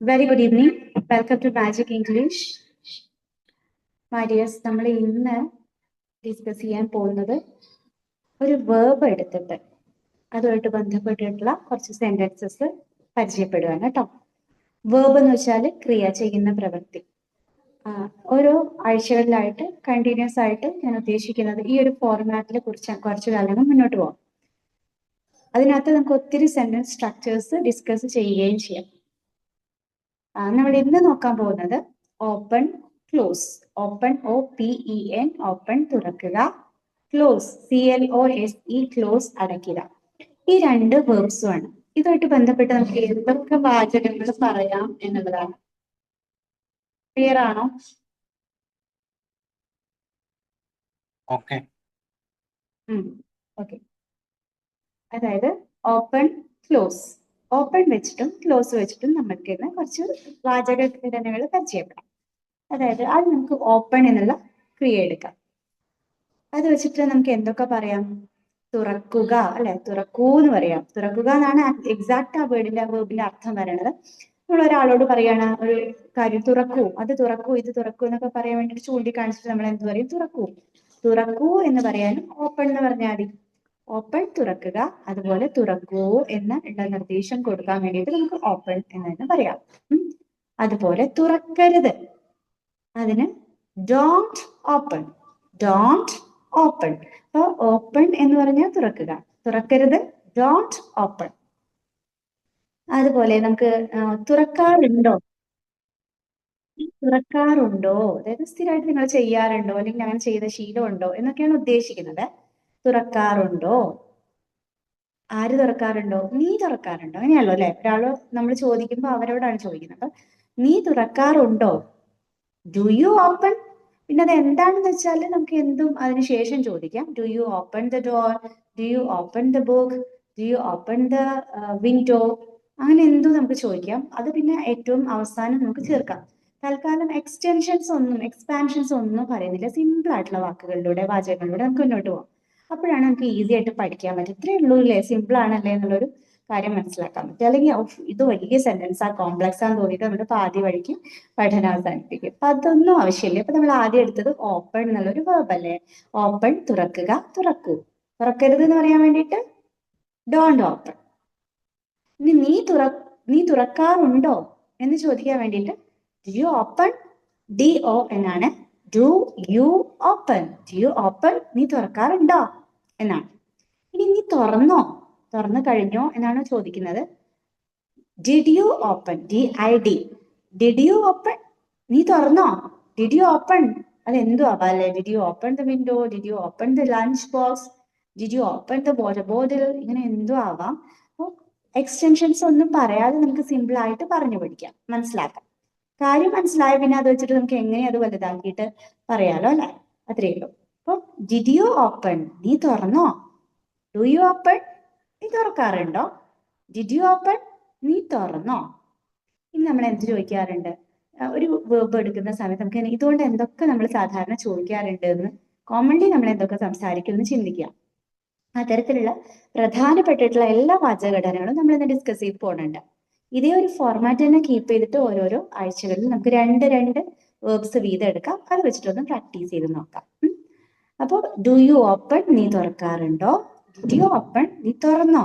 Very good evening. Welcome to magic English. My dears, നമ്മൾ ഇന്ന് discuss ചെയ്യാൻ പോകുന്നത് ഒരു വേർബ് എടുത്തിട്ട് അതുമായിട്ട് ബന്ധപ്പെട്ടിട്ടുള്ള കുറച്ച് സെന്റൻസസ് പരിചയപ്പെടുകയാണ് കേട്ടോ. വേർബ് എന്ന് വെച്ചാൽ ക്രിയ, ചെയ്യുന്ന പ്രവൃത്തി. ഓരോ ആഴ്ചകളിലായിട്ട് കണ്ടിന്യൂസ് ആയിട്ട് ഞാൻ ഉദ്ദേശിക്കുന്നത് ഈ ഒരു ഫോർമാറ്റിൽ കുറച്ച് കാലങ്ങൾ മുന്നോട്ട് പോകാം. അതിനകത്ത് നമുക്ക് ഒത്തിരി സെന്റൻസ് സ്ട്രക്ചേഴ്സ് ഡിസ്കസ് ചെയ്യുകയും ചെയ്യാം. നമ്മൾ ഇന്ന് നോക്കാൻ പോകുന്നത് open, close. Open, OPEN, open തുറക്കുക, ക്ലോസ്, CLOSE, ക്ലോസ് അടയ്ക്കുക. ഈ രണ്ട് വേർബ്സും ആണ്. ഇതുമായിട്ട് ബന്ധപ്പെട്ട് നമുക്ക് എന്തൊക്കെ വാചകങ്ങൾ പറയാം എന്നുള്ളതാണ്. ക്ലിയർ ആണോ? ഓക്കെ. ഓക്കെ. അതായത് ഓപ്പൺ, ക്ലോസ്. ഓപ്പൺ വെച്ചിട്ടും ക്ലോസ് വെച്ചിട്ടും നമുക്ക് ഇന്ന് കുറച്ച് വാചക ഘടനകൾ പരിചയപ്പെടാം. അതായത് അത് നമുക്ക് ഓപ്പൺ എന്നുള്ള ക്രിയ എടുക്കാം. അത് വെച്ചിട്ട് നമുക്ക് എന്തൊക്കെ പറയാം? തുറക്കുക, അല്ലെ? തുറക്കൂ എന്ന് പറയാം. തുറക്കുക എന്നാണ് എക്സാക്ട് ആ വേർഡിന്റെ അർത്ഥം പറയണത്. നമ്മൾ ഒരാളോട് പറയാണ് ഒരു കാര്യം, തുറക്കൂ, അത് തുറക്കൂ, ഇത് തുറക്കൂ എന്നൊക്കെ പറയാൻ വേണ്ടിട്ട് ചൂണ്ടിക്കാണിച്ചിട്ട് നമ്മൾ എന്ത് പറയും? തുറക്കൂ. തുറക്കൂ എന്ന് പറയാനും ഓപ്പൺ എന്ന് പറഞ്ഞാൽ മതി. ഓപ്പൺ തുറക്കുക, അതുപോലെ തുറക്കൂ ഉള്ള നിർദ്ദേശം കൊടുക്കാൻ വേണ്ടിയിട്ട് നമുക്ക് ഓപ്പൺ എന്ന് തന്നെ പറയാം. അതുപോലെ തുറക്കരുത്, അതിന് ഡോണ്ട് ഓപ്പൺ. Don't open. അപ്പൊ ഓപ്പൺ എന്ന് പറഞ്ഞാൽ തുറക്കുക, തുറക്കരുത് ഡോണ്ട് ഓപ്പൺ. അതുപോലെ നമുക്ക് തുറക്കാറുണ്ടോ, തുറക്കാറുണ്ടോ, അതായത് സ്ഥിരമായിട്ട് നിങ്ങൾ ചെയ്യാറുണ്ടോ അല്ലെങ്കിൽ അങ്ങനെ ചെയ്ത ശീലമുണ്ടോ എന്നൊക്കെയാണ് ഉദ്ദേശിക്കുന്നത്. തുറക്കാറുണ്ടോ, ആര് തുറക്കാറുണ്ടോ? നീ തുറക്കാറുണ്ടോ? അങ്ങനെയാണല്ലോ അല്ലെ? ഒരാള് നമ്മൾ ചോദിക്കുമ്പോൾ അവരോടാണ് ചോദിക്കുന്നത്. അപ്പൊ നീ തുറക്കാറുണ്ടോ, ഡു യു ഓപ്പൺ. പിന്നെ അത് എന്താണെന്ന് വെച്ചാൽ നമുക്ക് എന്തും അതിനുശേഷം ചോദിക്കാം. Do you open the door, do you open the book, do you open the window, അങ്ങനെ എന്തും നമുക്ക് ചോദിക്കാം. അത് പിന്നെ ഏറ്റവും അവസാനം നമുക്ക് ചേർക്കാം. തൽക്കാലം എക്സ്പാൻഷൻസ് ഒന്നും പറയുന്നില്ല. സിമ്പിൾ ആയിട്ടുള്ള വാക്കുകളിലൂടെ, വാചകങ്ങളിലൂടെ നമുക്ക് മുന്നോട്ട് പോകാം. അപ്പോഴാണ് നമുക്ക് ഈസി ആയിട്ട് പഠിക്കാൻ പറ്റും. ഇത്രയേ ഉള്ളൂ അല്ലേ, സിമ്പിൾ ആണല്ലേ എന്നുള്ളൊരു കാര്യം മനസ്സിലാക്കാൻ പറ്റും. അല്ലെങ്കിൽ ഇത് വലിയ സെന്റൻസ് കോംപ്ലക്സ് ആണെന്ന് തോന്നിയിട്ട് നമ്മുടെ പാതി വഴിക്ക് പഠനം അവസാനിപ്പിക്കും. അപ്പൊ അതൊന്നും ആവശ്യമില്ല. ഇപ്പൊ നമ്മൾ ആദ്യം എടുത്തത് ഓപ്പൺ എന്നുള്ളൊരു വേർബ് അല്ലേ? ഓപ്പൺ, തുറക്കുക, തുറക്കൂ. തുറക്കരുത് എന്ന് പറയാൻ വേണ്ടിയിട്ട് ഡോണ്ട് ഓപ്പൺ. ഇനി നീ തുറക്കാറുണ്ടോ എന്ന് ചോദിക്കാൻ വേണ്ടിയിട്ട് ഡു യു ഓപ്പൺ, DO എന്നാണ്. Do you open, do you open, നീ തുറക്കാറുണ്ടോ എന്നാണ്. ഇനി നീ തുറന്നോ, തുറന്നു കഴിഞ്ഞോ എന്നാണ് ചോദിക്കുന്നത്. Did you open, DID, did you open, നീ തുറന്നോ, ഡിഡ് യു ഓപ്പൺ. അത് എന്തു ആവാം അല്ലെ? Did you open the window, did you open the lunch box, did you open the water bottle, ഇങ്ങനെ എന്തു ആവാം. അപ്പോൾ എക്സ്റ്റൻഷൻസ് ഒന്നും പറയാതെ നമുക്ക് സിമ്പിൾ ആയിട്ട് പറഞ്ഞു പഠിക്കാം, മനസ്സിലാക്കാം. കാര്യം മനസ്സിലായ പിന്നെ അത് വെച്ചിട്ട് നമുക്ക് എങ്ങനെ അത് വലുതാക്കിയിട്ട് പറയാലോ അല്ലെ? അത്രയേ ഉള്ളൂ. അപ്പൊ ഡിഡ് യു ഓപ്പൺ, നീ തുറന്നോ. ഡു യു ഓപ്പൺ, നീ തുറക്കാറുണ്ടോ. ഡിഡ് യു ഓപ്പൺ, നീ തുറന്നോ. ഇനി നമ്മൾ എന്ത് ചോദിക്കാറുണ്ട്? ഒരു വേർബ് എടുക്കുന്ന സമയത്ത് നമുക്ക് ഇതുകൊണ്ട് എന്തൊക്കെ നമ്മൾ സാധാരണ ചോദിക്കാറുണ്ട് എന്ന് കോമൺലി നമ്മൾ എന്തൊക്കെ സംസാരിക്കുമെന്ന് ചിന്തിക്കുക. അത്തരത്തിലുള്ള പ്രധാനപ്പെട്ടിട്ടുള്ള എല്ലാ വാചകഘടനകളും നമ്മൾ ഇന്ന് ഡിസ്കസ് ചെയ്ത് പോകുന്നുണ്ട്. ഇതേ ഒരു ഫോർമാറ്റ് തന്നെ കീപ്പ് ചെയ്തിട്ട് ഓരോരോ ആഴ്ചകളിൽ നമുക്ക് രണ്ട് വേർബ്സ് വീതം എടുക്കാം. അത് വെച്ചിട്ടൊന്ന് പ്രാക്ടീസ് ചെയ്ത് നോക്കാം. അപ്പോൾ ഡു യു ഓപ്പൺ, നീ തുറക്കാറുണ്ടോ. ഡിഡ് യു ഓപ്പൺ, നീ തുറന്നോ.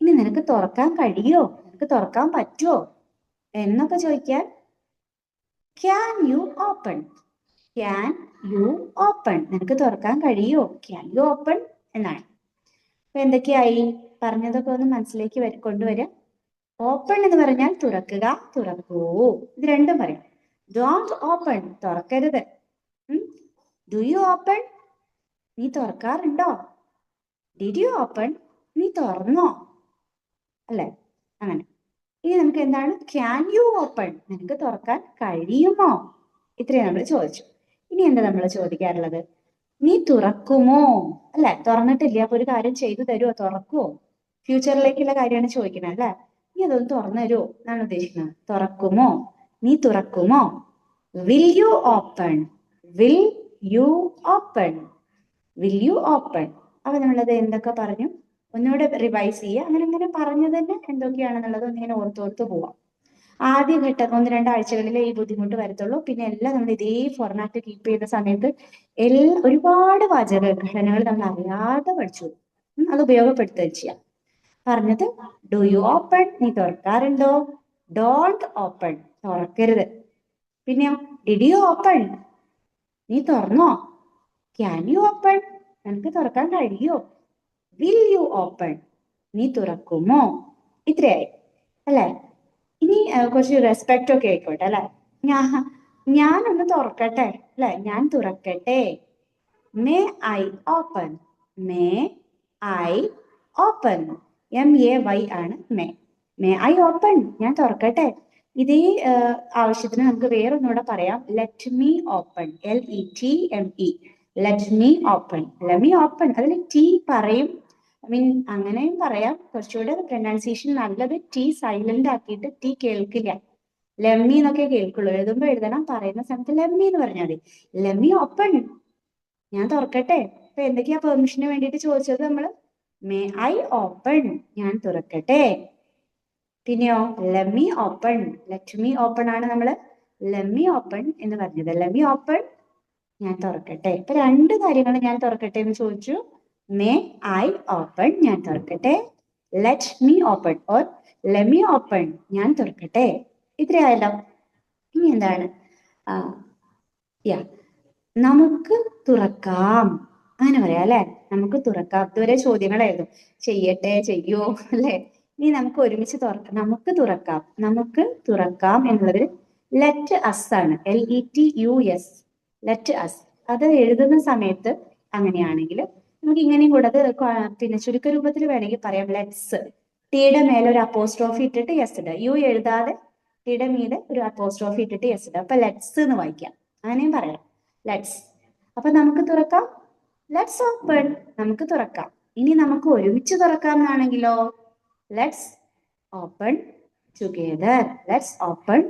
ഇനി നിനക്ക് തുറക്കാൻ കഴിയോ, നിനക്ക് തുറക്കാൻ പറ്റുമോ എന്നൊക്കെ ചോദിക്കാൻ can you open. Can you open, നിനക്ക് തുറക്കാൻ കഴിയോ, ക്യാൻ യു ഓപ്പൺ എന്നാണ്. അപ്പൊ എന്തൊക്കെയായി പറഞ്ഞതൊക്കെ ഒന്ന് മനസ്സിലേക്ക് കൊണ്ടുവരാം. ഓപ്പൺ എന്ന് പറഞ്ഞാൽ തുറക്കുക, തുറക്കൂ, ഇത് രണ്ടും പറയാം. ഡോണ്ട് ഓപ്പൺ, തുറക്കരുത്. ഡു യു ഓപ്പൺ, നീ തുറക്കാറുണ്ടോ. ഡിഡ് യു ഓപ്പൺ, നീ തുറന്നോ, അല്ലെ? അങ്ങനെ. ഇനി നമുക്ക് എന്താണ് ക്യാൻ യു ഓപ്പൺ, നിനക്ക് തുറക്കാൻ കഴിയുമോ. ഇത്രയും നമ്മൾ ചോദിച്ചു. ഇനി എന്താ നമ്മൾ ചോദിക്കാറുള്ളത്? നീ തുറക്കുമോ, അല്ലെ? തുറന്നിട്ടില്ല, അപ്പൊ ഒരു കാര്യം ചെയ്തു തരുമോ, തുറക്കുമോ. ഫ്യൂച്ചറിലേക്കുള്ള കാര്യമാണ് ചോദിക്കുന്നത് അല്ലെ? നീ അതൊന്ന് തുറന്നു തരുമോ എന്നാണ് ഉദ്ദേശിക്കുന്നത്. തുറക്കുമോ, നീ തുറക്കുമോ. Will you open, will you open, will you open. അപ്പൊ നമ്മളത് എന്തൊക്കെ പറഞ്ഞു ഒന്നുകൂടെ റിവൈസ് ചെയ്യുക. അങ്ങനെ പറഞ്ഞത് തന്നെ എന്തൊക്കെയാണെന്നുള്ളത് ഒന്നിങ്ങനെ ഓർത്തോർത്ത് പോവാം. ആദ്യ ഘട്ടം 1-2 ആഴ്ചകളിലേ ഈ ബുദ്ധിമുട്ട് വരത്തുള്ളൂ. പിന്നെ എല്ലാം നമ്മൾ ഇതേ ഫോർമാറ്റ് കീപ്പ് ചെയ്യുന്ന സമയത്ത് ഒരുപാട് വാചക ഘടനകൾ നമ്മൾ അറിയാതെ പഠിച്ചു. അത് ഉപയോഗപ്പെടുത്തുകയും ചെയ്യാം. പറഞ്ഞത് ഡു യു ഓപ്പൺ, നീ തുറക്കാറുണ്ടോ? Don't open, തുറക്കരുത്. പിന്നെയോ ഡിഡ് യു ഓപ്പൺ, നീ തുറന്നോ? ക്യാൻ യു ഓപ്പൺ, നിനക്ക് തുറക്കാൻ കഴിയോ? വിൽ യു ഓപ്പൺ, നീ തുറക്കുമോ? ഇത്രയായി അല്ലെ? ഇനി കുറച്ച് റെസ്പെക്റ്റ് ഒക്കെ ആയിക്കോട്ടെ അല്ലെ. ഞാനൊന്ന് തുറക്കട്ടെ അല്ലെ, ഞാൻ തുറക്കട്ടെ. May I open, may I open, MAY ആണ് മേ ഐ ഓപ്പൺ, ഞാൻ തുറക്കട്ടെ. ഇതേ ആവശ്യത്തിന് നമുക്ക് വേറൊന്നുകൂടെ പറയാം. Let me open, LETME, let me open, let me open. അതിൽ ടി പറയും, അങ്ങനെയും പറയാം. കുറച്ചുകൂടെ പ്രൊനൗൺസിയേഷൻ നല്ലത് ടി സൈലന്റ് ആക്കിയിട്ട് ടി കേൾക്കില്ല, ലെമ്മി എന്നൊക്കെ കേൾക്കുള്ളൂ. എഴുതുമ്പോ എഴുതണം, പറയുന്ന സമയത്ത് ലെമ്മി എന്ന് പറഞ്ഞാൽ മതി. ലെമ്മി ഓപ്പൺ, ഞാൻ തുറക്കട്ടെ. അപ്പൊ എന്തൊക്കെയാ പെർമിഷന് വേണ്ടിയിട്ട് ചോദിച്ചത് നമ്മള്? മേ ഐ ഓപ്പൺ, ഞാൻ തുറക്കട്ടെ. പിന്നെയോ lemme open, let me open ആണ് നമ്മള് ലെമ്മി ഓപ്പൺ എന്ന് പറഞ്ഞത്. ലെമ്മി ഓപ്പൺ, ഞാൻ തുറക്കട്ടെ. ഇപ്പൊ 2 കാര്യങ്ങൾ ഞാൻ തുറക്കട്ടെ എന്ന് ചോദിച്ചു. മേ ഐ ഓപ്പൺ, ഞാൻ തുറക്കട്ടെ. Let me open or lemme open, ഞാൻ തുറക്കട്ടെ. ഇത്രയായല്ലോ. ഇനി എന്താണ്? നമുക്ക് തുറക്കാം, അങ്ങനെ പറയാം അല്ലെ. നമുക്ക് തുറക്കാം. ഇതുവരെ ചോദ്യങ്ങളായിരുന്നു, ചെയ്യട്ടെ, ചെയ്യോ അല്ലെ. ഇനി നമുക്ക് ഒരുമിച്ച് തുറക്കാം. നമുക്ക് തുറക്കാം, നമുക്ക് തുറക്കാം എന്നുള്ളത് ലെറ്റ് അസ് ആണ്, LETUS, ലെറ്റ് അസ്. അത് എഴുതുന്ന സമയത്ത് അങ്ങനെയാണെങ്കിൽ നമുക്ക് ഇങ്ങനെയും കൂടെ അത് പിന്നെ ചുരുക്ക രൂപത്തിൽ വേണമെങ്കിൽ പറയാം. ലെറ്റ്സ്, ടിയുടെ മേലെ ഒരു അപ്പോസ്ട്രോഫി ഇട്ടിട്ട് യെസ് ഇടുക. യു എഴുതാതെ ടിയുടെ മീതെ ഒരു അപ്പോസ്ട്രോഫി ഇട്ടിട്ട് യെസ് ഇടുക. അപ്പൊ ലെറ്റ്സ് എന്ന് വായിക്കാം, അങ്ങനെയും പറയാം. ലെറ്റ്സ്. അപ്പൊ നമുക്ക് തുറക്കാം, ലെറ്റ്സ് ഓപ്പൺ, നമുക്ക് തുറക്കാം. ഇനി നമുക്ക് ഒരുമിച്ച് തുറക്കാം എന്നാണെങ്കിലോ, let's open together, let's open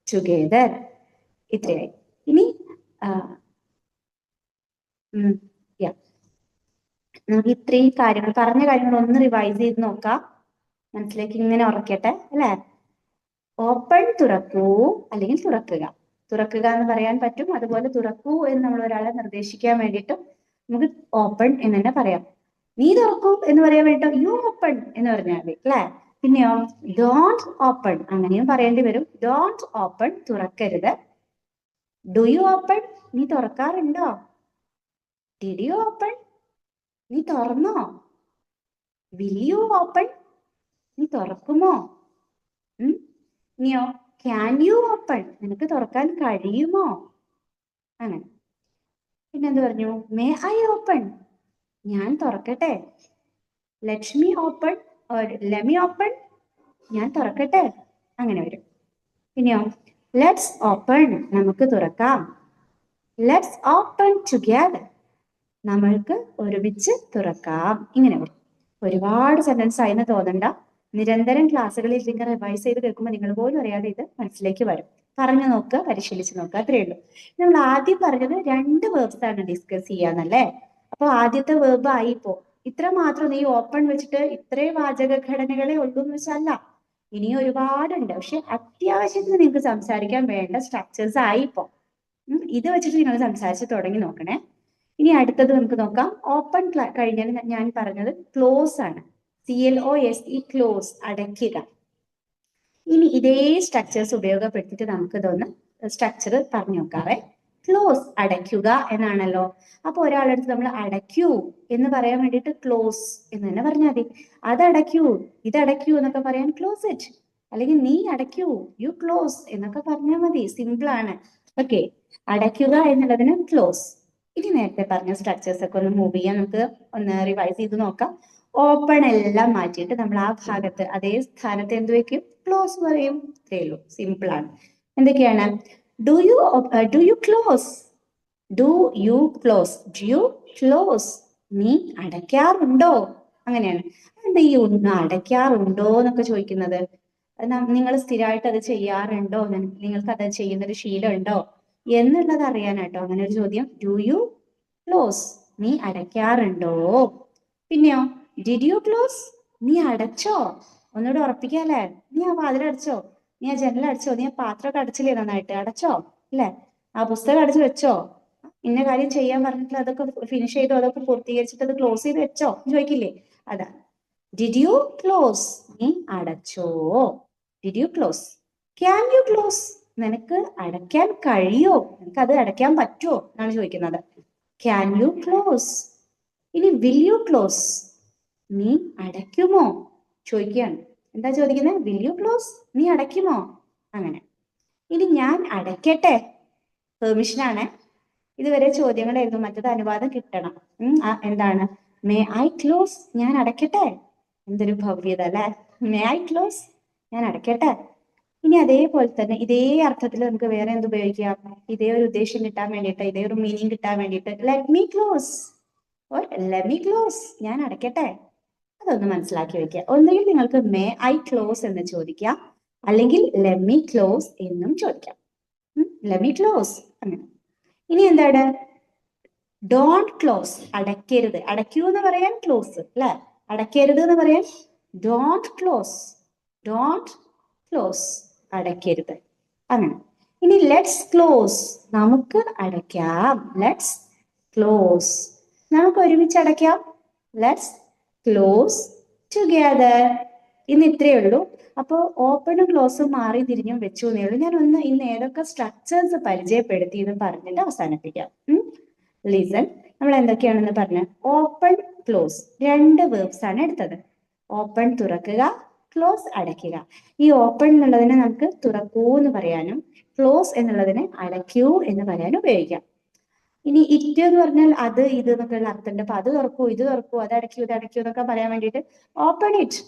together. ഇത്രയായി. ഇനി നമുക്ക് ഇത്രയും കാര്യങ്ങൾ, പറഞ്ഞ കാര്യങ്ങൾ ഒന്ന് റിവൈസ് ചെയ്ത് നോക്കാം, മനസ്സിലേക്ക് ഇങ്ങനെ ഉറക്കട്ടെ അല്ലെ. ഓപ്പൺ, തുറക്കൂ, അല്ലെങ്കിൽ തുറക്കുക. തുറക്കുക എന്ന് പറയാൻ പറ്റും. അതുപോലെ തുറക്കൂ എന്ന് നമ്മൾ ഒരാളെ നിർദ്ദേശിക്കാൻ വേണ്ടിയിട്ട് നമുക്ക് ഓപ്പൺ എന്ന് തന്നെ പറയാം. നീ തുറക്കൂ എന്ന് പറയാൻ വേണ്ടിട്ടോ യു ഓപ്പൺ എന്ന് പറഞ്ഞാൽ മതി അല്ലെ. പിന്നെയോ ഡോണ്ട് ഓപ്പൺ, അങ്ങനെയും പറയേണ്ടി വരും. ഡോണ്ട് ഓപ്പൺ, തുറക്കരുത്. ഡു യു ഓപ്പൺ, നീ തുറക്കാറുണ്ടോ? ഡിഡ് യു ഓപ്പൺ, നീ തുറന്നോ? വിൽ യു ഓപ്പൺ, നീ തുറക്കുമോ? ഇനിയോ ക്യാൻ യു ഓപ്പൺ, നിനക്ക് തുറക്കാൻ കഴിയുമോ? അങ്ങനെ. പിന്നെന്ത് പറഞ്ഞു? മേ ഐ ഓപ്പൺ, ഞാൻ തുറക്കട്ടെ. Let me open or let me open, ഞാൻ തുറക്കട്ടെ. അങ്ങനെ വരും. പിന്നെയോ ലെറ്റ്സ് ഓപ്പൺ, നമുക്ക് തുറക്കാം. ലെറ്റ്സ് ഓപ്പൺ ടുഗെദർ, നമ്മൾക്ക് ഒരുമിച്ച് തുറക്കാം. ഇങ്ങനെ വരും. ഒരുപാട് സെന്റൻസ് ആയെന്ന് തോന്നണ്ട. നിരന്തരം ക്ലാസ്സുകളിൽ ഇങ്ങനെ റിവൈസ് ചെയ്ത് കേൾക്കുമ്പോൾ നിങ്ങൾ പോലും അറിയാതെ ഇത് മനസ്സിലേക്ക് വരും. പറഞ്ഞു നോക്കുക, പരിശീലിച്ച് നോക്കുക, അത്രയേ ഉള്ളൂ. നമ്മൾ ആദ്യം പറഞ്ഞത് 2 വേർബ്സ് ആണ് ഡിസ്കസ് ചെയ്യാന്നല്ലേ. അപ്പൊ ആദ്യത്തെ വേർബ് ആയിപ്പോ ഇത്ര മാത്രം. ഈ ഓപ്പൺ വെച്ചിട്ട് ഇത്രയും വാചക ഘടനകളെ ഉള്ളൂ എന്ന് വെച്ചല്ല, ഇനിയും ഒരുപാടുണ്ട്. പക്ഷെ അത്യാവശ്യത്തിന് നിങ്ങൾക്ക് സംസാരിക്കാൻ വേണ്ട സ്ട്രക്ചേഴ്സ് ആയിപ്പോ. ഇത് വെച്ചിട്ട് നിങ്ങൾ സംസാരിച്ച് തുടങ്ങി നോക്കണേ. ഇനി അടുത്തത് നമുക്ക് നോക്കാം. ഓപ്പൺ കഴിഞ്ഞാൽ ഞാൻ പറഞ്ഞത് ക്ലോസ് ആണ്, CLOSE, ക്ലോസ്, അടയ്ക്കുക. ഇനി ഇതേ സ്ട്രക്ചേഴ്സ് ഉപയോഗപ്പെടുത്തിയിട്ട് നമുക്ക് ഇതൊന്ന് സ്ട്രക്ചർ പറഞ്ഞു നോക്കാവേ. ക്ലോസ്, അടയ്ക്കുക എന്നാണല്ലോ. അപ്പൊ ഒരാളടുത്ത് നമ്മൾ അടയ്ക്കൂ എന്ന് പറയാൻ വേണ്ടിയിട്ട് ക്ലോസ് എന്ന് തന്നെ പറഞ്ഞാൽ മതി. അത് അടയ്ക്കൂ, ഇത് അടയ്ക്കൂ എന്നൊക്കെ പറയാൻ ക്ലോസ് ഇറ്റ്, അല്ലെങ്കിൽ നീ അടയ്ക്കൂ, യു ക്ലോസ് എന്നൊക്കെ പറഞ്ഞാൽ മതി. സിമ്പിൾ ആണ്. ഓക്കെ, അടയ്ക്കുക എന്നുള്ളതിന് ക്ലോസ്. ഇനി നേരത്തെ പറഞ്ഞ സ്ട്രക്ചേഴ്സ് ഒക്കെ ഒന്ന് മൂവ് ചെയ്യാൻ നമുക്ക് ഒന്ന് റിവൈസ് ചെയ്ത് നോക്കാം. ഓപ്പൺ എല്ലാം മാറ്റിയിട്ട് നമ്മൾ ആ ഭാഗത്ത് അതേ സ്ഥാനത്ത് എന്ത് വെക്കും? ക്ലോസ് പറയും. ഇത്രയേ ഉള്ളൂ, സിമ്പിൾ ആണ്. എന്തൊക്കെയാണ്? Do you close, do you close, do you close, നീ അടയ്ക്കാറുണ്ടോ? അങ്ങനെയാണ്. എന്താ ഈ ഒന്ന് അടയ്ക്കാറുണ്ടോ എന്നൊക്കെ ചോദിക്കുന്നത്? നിങ്ങൾ സ്ഥിരമായിട്ട് അത് ചെയ്യാറുണ്ടോ? നിങ്ങൾക്ക് അത് ചെയ്യുന്നൊരു ശീലം ഉണ്ടോ എന്നുള്ളത് അറിയാനാട്ടോ അങ്ങനെ ഒരു ചോദ്യം. ഡു യു ക്ലോസ്, നീ അടയ്ക്കാറുണ്ടോ? പിന്നെയോ ഡിഡ് യു ക്ലോസ്, നീ അടച്ചോ? ഒന്നുകൂടെ ഉറപ്പിക്കാല്ലേ, നീ ആ വാതിലടച്ചോ? നീ ആ ജനൽ അടച്ചോ, നീ ആ പാത്രമൊക്കെ അടച്ചില്ലേ നന്നായിട്ട്, അടച്ചോ അല്ലേ, ആ പുസ്തകം അടച്ചു വെച്ചോ, ഇന്ന കാര്യം ചെയ്യാൻ പറഞ്ഞിട്ട് അതൊക്കെ ഫിനിഷ് ചെയ്തോ, അതൊക്കെ പൂർത്തീകരിച്ചിട്ട് അത് ക്ലോസ് ചെയ്ത് വെച്ചോ ചോദിക്കില്ലേ, അതാ. ഡിഡ് യു ക്ലോസ്, നീ അടച്ചോ, did you close. Can you close, നിനക്ക് അടയ്ക്കാൻ കഴിയോ, നിനക്ക് അത് അടയ്ക്കാൻ പറ്റുമോ എന്നാണ് ചോദിക്കുന്നത്. Can you close. ഇനി വിൽ യു ക്ലോസ്, നീ അടയ്ക്കുമോ ചോദിക്കുകയാണ്. എന്താ ചോദിക്കുന്നത്? വിൽ യു ക്ലോസ്, നീ അടയ്ക്കുമോ, അങ്ങനെ. ഇനി ഞാൻ അടയ്ക്കട്ടെ, പെർമിഷൻ ആണ്. ഇതുവരെ ചോദ്യങ്ങളായിരുന്നു, മറ്റത് അനുവാദം കിട്ടണം. എന്താണ്? മേ ഐ ക്ലോസ്, ഞാൻ അടയ്ക്കട്ടെ. എന്തൊരു ഭവ്യത അല്ലെ, മേ ഐ ക്ലോസ്, ഞാൻ അടയ്ക്കട്ടെ. ഇനി അതേപോലെ തന്നെ ഇതേ അർത്ഥത്തിൽ നമുക്ക് വേറെ എന്ത് ഉപയോഗിക്കാം, ഇതേ ഒരു ഉദ്ദേശം കിട്ടാൻ വേണ്ടിയിട്ട്, ഇതേ ഒരു മീനിങ് കിട്ടാൻ വേണ്ടിയിട്ട് let me close or let me close, ഞാൻ അടയ്ക്കട്ടെ. അതൊന്ന് മനസ്സിലാക്കി വെക്കുക. ഒന്നുകിൽ നിങ്ങൾക്ക് മേ ഐ ക്ലോസ് എന്ന് ചോദിക്കാം, അല്ലെങ്കിൽ ലെറ്റ് മീ ക്ലോസ് എന്നും ചോദിക്കാം. ലെറ്റ് മീ ക്ലോസ്, അങ്ങനെ. ഇനി എന്താണ്? Don't close, അടയ്ക്കരുത്. അടയ്ക്കൂ എന്ന് പറയാൻ ക്ലോസ് അല്ലെ, അടയ്ക്കരുത് എന്ന് പറയാൻ ഡോണ്ട് ക്ലോസ്. ഡോണ്ട് ക്ലോസ്, അടയ്ക്കരുത്, അങ്ങനെ. ഇനി ലെറ്റ്സ് ക്ലോസ്, നമുക്ക് അടയ്ക്കാം. ലെറ്റ്സ് ക്ലോസ്, നമുക്ക് ഒരുമിച്ച് അടയ്ക്കാം. Let's close together. ഇന്ന് ഇത്രയേ ഉള്ളൂ. അപ്പോൾ ഓപ്പണും ക്ലോസും മാറി തിരിഞ്ഞും വെച്ചു എന്നേ ഉള്ളൂ. ഞാൻ ഒന്ന് ഇന്ന് ഏതൊക്കെ സ്ട്രക്ചേഴ്സ് പരിചയപ്പെടുത്തി എന്ന് പറഞ്ഞിട്ട് അവസാനിപ്പിക്കാം. ലിസൺ, നമ്മൾ എന്തൊക്കെയാണെന്ന് പറഞ്ഞ ഓപ്പൺ ക്ലോസ്, രണ്ട് വേർബ്സ് ആണ് എടുത്തത്. ഓപ്പൺ തുറക്കുക, ക്ലോസ് അടയ്ക്കുക. ഈ ഓപ്പൺ എന്നുള്ളതിനെ നമുക്ക് തുറക്കൂ എന്ന് പറയാനും ക്ലോസ് എന്നുള്ളതിനെ അടയ്ക്കൂ എന്ന് പറയാനും ഉപയോഗിക്കാം. ഇനി ഇറ്റ് എന്ന് പറഞ്ഞാൽ അത് ഇത് എന്നൊക്കെയുള്ള അർത്ഥമുണ്ട്. അപ്പൊ അത് തുറക്കൂ, ഇത് തുറക്കൂ, അത് അടയ്ക്കൂ, ഇത് അടയ്ക്കൂ എന്നൊക്കെ പറയാൻ വേണ്ടിയിട്ട് ഓപ്പൺ ഇറ്റ്,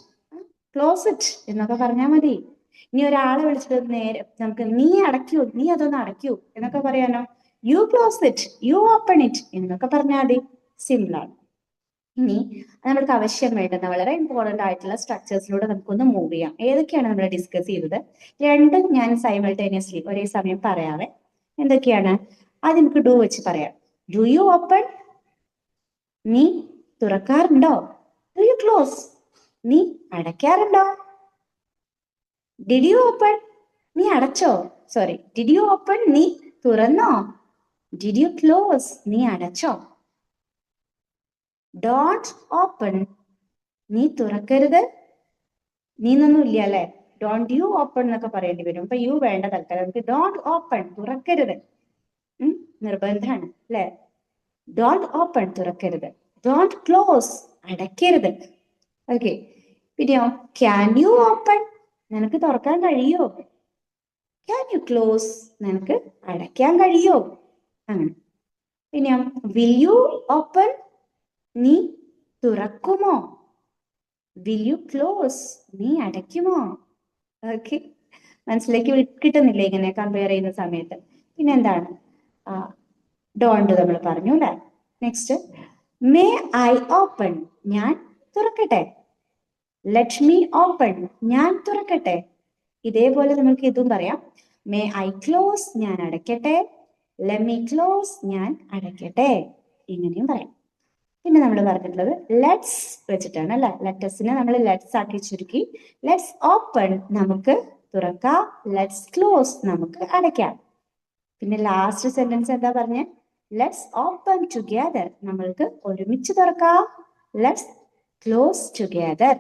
ക്ലോസ് ഇറ്റ് എന്നൊക്കെ പറഞ്ഞാൽ മതി. ഇനി ഒരാളെ വിളിച്ചിട്ട് നേരെ നമുക്ക് നീ അടയ്ക്കൂ, നീ അതൊന്ന് അടയ്ക്കൂ എന്നൊക്കെ പറയാനോ you close it, you open it എന്നൊക്കെ പറഞ്ഞാൽ മതി. സിമ്പിൾ ആണ്. ഇനി നമ്മൾക്ക് ആവശ്യം വേണ്ടുന്ന വളരെ ഇമ്പോർട്ടന്റ് ആയിട്ടുള്ള സ്ട്രക്ചേഴ്സിലൂടെ നമുക്കൊന്ന് മൂവ് ചെയ്യാം. ഏതൊക്കെയാണ് നമ്മൾ ഡിസ്കസ് ചെയ്തത്? രണ്ടും ഞാൻ സൈമൾട്ടേനിയസ്ലി ഒരേ സമയം പറയാവേ. എന്തൊക്കെയാണ്? ആദ്യം നമുക്ക് ഡു വെച്ച് പറയാം. ഡു യു ഓപ്പൺ, നീ തുറക്കാറുണ്ടോ? ഡു യു ക്ലോസ്, നീ അടയ്ക്കാറുണ്ടോ? ഡിഡ് യു ഓപ്പൺ, നീ അടച്ചോ, സോറി, ഡിഡ് യു ഓപ്പൺ, നീ തുറന്നോ? ഡിഡ് യു ക്ലോസ്, നീ അടച്ചോ? ഡോണ്ട് ഓപ്പൺ, നീ തുറക്കരുത്. നീന്നൊന്നും ഇല്ല അല്ലെ, ഡോണ്ട് യു ഓപ്പൺ എന്നൊക്കെ പറയേണ്ടി വരും. അപ്പൊ യു വേണ്ട, തൽക്കാലം നമുക്ക് ഡോണ്ട് ഓപ്പൺ, തുറക്കരുത് നിർബന്ധമാണ് അല്ലെ. ഡോണ്ട് ഓപ്പൺ, തുറക്കരുത്. ഡോണ്ട് ക്ലോസ്, അടയ്ക്കരുത്. ഓക്കെ. പിന്നെയോ ക്യാൻ യു ഓപ്പൺ, നിനക്ക് തുറക്കാൻ കഴിയോ? ക്യാൻ യു ക്ലോസ്, നിനക്ക് അടയ്ക്കാൻ കഴിയോ? അങ്ങനെ. പിന്നെയോ വിൽ യു ഓപ്പൺ, നീ തുറക്കുമോ? വിൽ യു ക്ലോസ്, നീ അടയ്ക്കുമോ? ഓക്കെ, മനസ്സിലേക്ക് കിട്ടുന്നില്ലേ ഇങ്ങനെ കമ്പയർ ചെയ്യുന്ന സമയത്ത്? പിന്നെ എന്താണ്? ഡോണ്ട് നമ്മൾ പറഞ്ഞു അല്ലെ. നെക്സ്റ്റ് മേ ഐ ഓപ്പൺ, ഞാൻ തുറക്കട്ടെ. ലെറ്റ് മീ ഓപ്പൺ, ഞാൻ തുറക്കട്ടെ. ഇതേപോലെ നമുക്ക് ഇതും പറയാം. മേ ഐ ക്ലോസ്, ഞാൻ അടയ്ക്കട്ടെ. ലെറ്റ് മീ ക്ലോസ്, ഞാൻ അടയ്ക്കട്ടെ. ഇങ്ങനെയും പറയാം. പിന്നെ നമ്മൾ പറഞ്ഞിട്ടുള്ളത് ലെറ്റ്സ് വെച്ചിട്ടാണ് അല്ലെ. ലെറ്റസിനെ നമ്മൾ ലെറ്റ്സ് ആക്കി ചുരുക്കി. ലെറ്റ്സ് ഓപ്പൺ, നമുക്ക് തുറക്കാം. ലെറ്റ്സ് ക്ലോസ്, നമുക്ക് അടയ്ക്കാം. പിന്നെ ലാസ്റ്റ് സെന്റൻസ് എന്താ പറഞ്ഞ? ലെറ്റ്സ് ഓപ്പൺ ടുഗെദർ, നമ്മൾക്ക് ഒരുമിച്ച് തുറക്കാം. ലെറ്റ്സ് ക്ലോസ് ടുഗെദർ,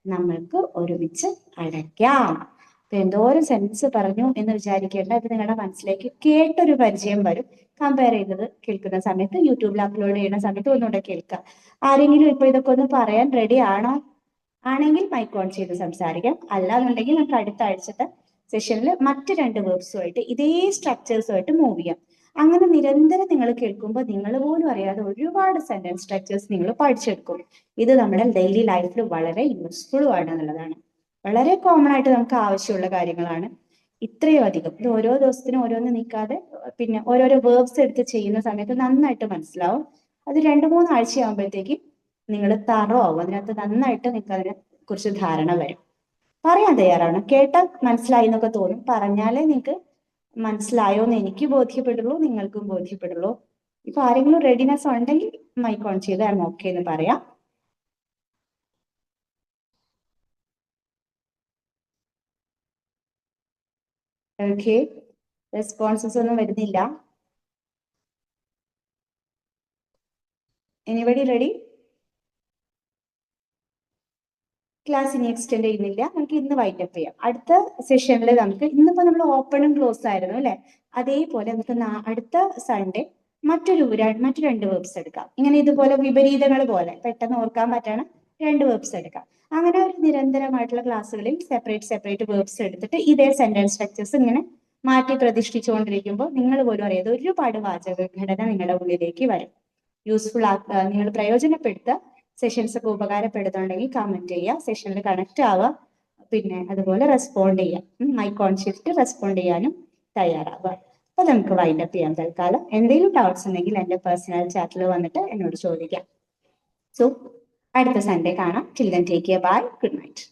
നമ്മൾക്ക് ഒരുമിച്ച് അടയ്ക്കാം. അപ്പൊ എന്തോരം സെന്റൻസ് പറഞ്ഞു എന്ന് വിചാരിക്കേണ്ട. ഇത് നിങ്ങളുടെ മനസ്സിലേക്ക് കേട്ടൊരു പരിചയം വരും. കമ്പയർ ചെയ്തത് കേൾക്കുന്ന സമയത്ത്, യൂട്യൂബിൽ അപ്ലോഡ് ചെയ്യുന്ന സമയത്ത് ഒന്നുകൂടെ കേൾക്കാം. ആരെങ്കിലും ഇപ്പൊ ഇതൊക്കെ ഒന്ന് പറയാൻ റെഡി ആണോ? ആണെങ്കിൽ മൈക്ക് ഓൺ ചെയ്ത് സംസാരിക്കാം. അല്ലാന്നുണ്ടെങ്കിൽ നമുക്ക് അടുത്ത ആഴ്ചത്തെ സെഷനിൽ മറ്റ് രണ്ട് വേർബ്സുമായിട്ട് ഇതേ സ്ട്രക്ചേഴ്സുമായിട്ട് മൂവ് ചെയ്യാം. അങ്ങനെ നിരന്തരം നിങ്ങൾ കേൾക്കുമ്പോൾ നിങ്ങൾ പോലും അറിയാതെ ഒരുപാട് സെന്റൻസ് സ്ട്രക്ചേഴ്സ് നിങ്ങൾ പഠിച്ചെടുക്കും. ഇത് നമ്മുടെ ഡെയിലി ലൈഫിൽ വളരെ യൂസ്ഫുള്ളും ആണ് എന്നുള്ളതാണ്. വളരെ കോമൺ ആയിട്ട് നമുക്ക് ആവശ്യമുള്ള കാര്യങ്ങളാണ്. ഇത്രയും അധികം ഇത് ഓരോ ദിവസത്തിനും ഓരോന്ന് നീക്കാതെ പിന്നെ ഓരോരോ വേർബ്സ് എടുത്ത് ചെയ്യുന്ന സമയത്ത് നന്നായിട്ട് മനസ്സിലാവും. അത് 2-3 ആഴ്ചയാകുമ്പോഴത്തേക്ക് നിങ്ങൾ തറോ ആവും. അതിനകത്ത് നന്നായിട്ട് നിങ്ങൾക്ക് അതിനെ കുറിച്ച് ധാരണ വരും. പറയാൻ തയ്യാറാണ്. കേട്ടാൽ മനസ്സിലായി എന്നൊക്കെ തോന്നും. പറഞ്ഞാലേ നിങ്ങൾക്ക് മനസ്സിലായോ എന്ന് എനിക്ക് ബോധ്യപ്പെടുള്ളൂ, നിങ്ങൾക്കും ബോധ്യപ്പെടുള്ളൂ. ഇപ്പൊ ആരെങ്കിലും റെഡിനെസ് ഉണ്ടെങ്കിൽ മൈക്ക് ഓൺ ചെയ്ത് ഞാൻ ഓക്കെ എന്ന് പറയാം. ഓക്കെ, റെസ്പോൺസസ് ഒന്നും വരുന്നില്ല. Anybody ready? ക്ലാസ് ഇനി എക്സ്റ്റെൻഡ് ചെയ്യുന്നില്ല, നമുക്ക് ഇന്ന് വൈൻഡപ്പ് ചെയ്യാം. അടുത്ത സെഷനിൽ നമുക്ക് ഇന്നിപ്പോ നമ്മൾ ഓപ്പണും ക്ലോസ് ആയിരുന്നു അല്ലെ, അതേപോലെ നമുക്ക് അടുത്ത സൺഡേ മറ്റു രണ്ട് വേർബ്സ് എടുക്കാം. ഇങ്ങനെ ഇതുപോലെ വിപരീതങ്ങൾ പോലെ പെട്ടെന്ന് ഓർക്കാൻ പറ്റണ രണ്ട് വേർബ്സ് എടുക്കാം. അങ്ങനെ ഒരു നിരന്തരമായിട്ടുള്ള ക്ലാസ്സുകളിൽ സെപ്പറേറ്റ് വേർബ്സ് എടുത്തിട്ട് ഇതേ സെന്റൻസ് സ്ട്രക്ചേഴ്സ് ഇങ്ങനെ മാറ്റി പ്രതിഷ്ഠിച്ചുകൊണ്ടിരിക്കുമ്പോൾ നിങ്ങൾ പോലും അറിയാതെ ഒരുപാട് വാചക ഘടന നിങ്ങളുടെ ഉള്ളിലേക്ക് വരും. യൂസ്ഫുൾ നിങ്ങൾ പ്രയോജനപ്പെടുത്തുക. സെഷൻസ് ഒക്കെ ഉപകാരപ്പെടുന്നുണ്ടെങ്കിൽ കമന്റ് ചെയ്യുക, സെഷനിൽ കണക്ട് ആവുക, പിന്നെ അതുപോലെ റെസ്പോണ്ട് ചെയ്യുക, മൈ കോൺഷ്യസ്റ്റ് റെസ്പോണ്ട് ചെയ്യാനും തയ്യാറാവുക. അപ്പൊ നമുക്ക് വൈൻഡപ്പ് ചെയ്യാം. തൽക്കാലം എന്തെങ്കിലും ഡൗട്ട്സ് ഉണ്ടെങ്കിൽ എൻ്റെ പേഴ്സണൽ ചാറ്റിൽ വന്നിട്ട് എന്നോട് ചോദിക്കാം. സോ അടുത്ത സൺഡേ കാണാം. Till then take care, bye, good night.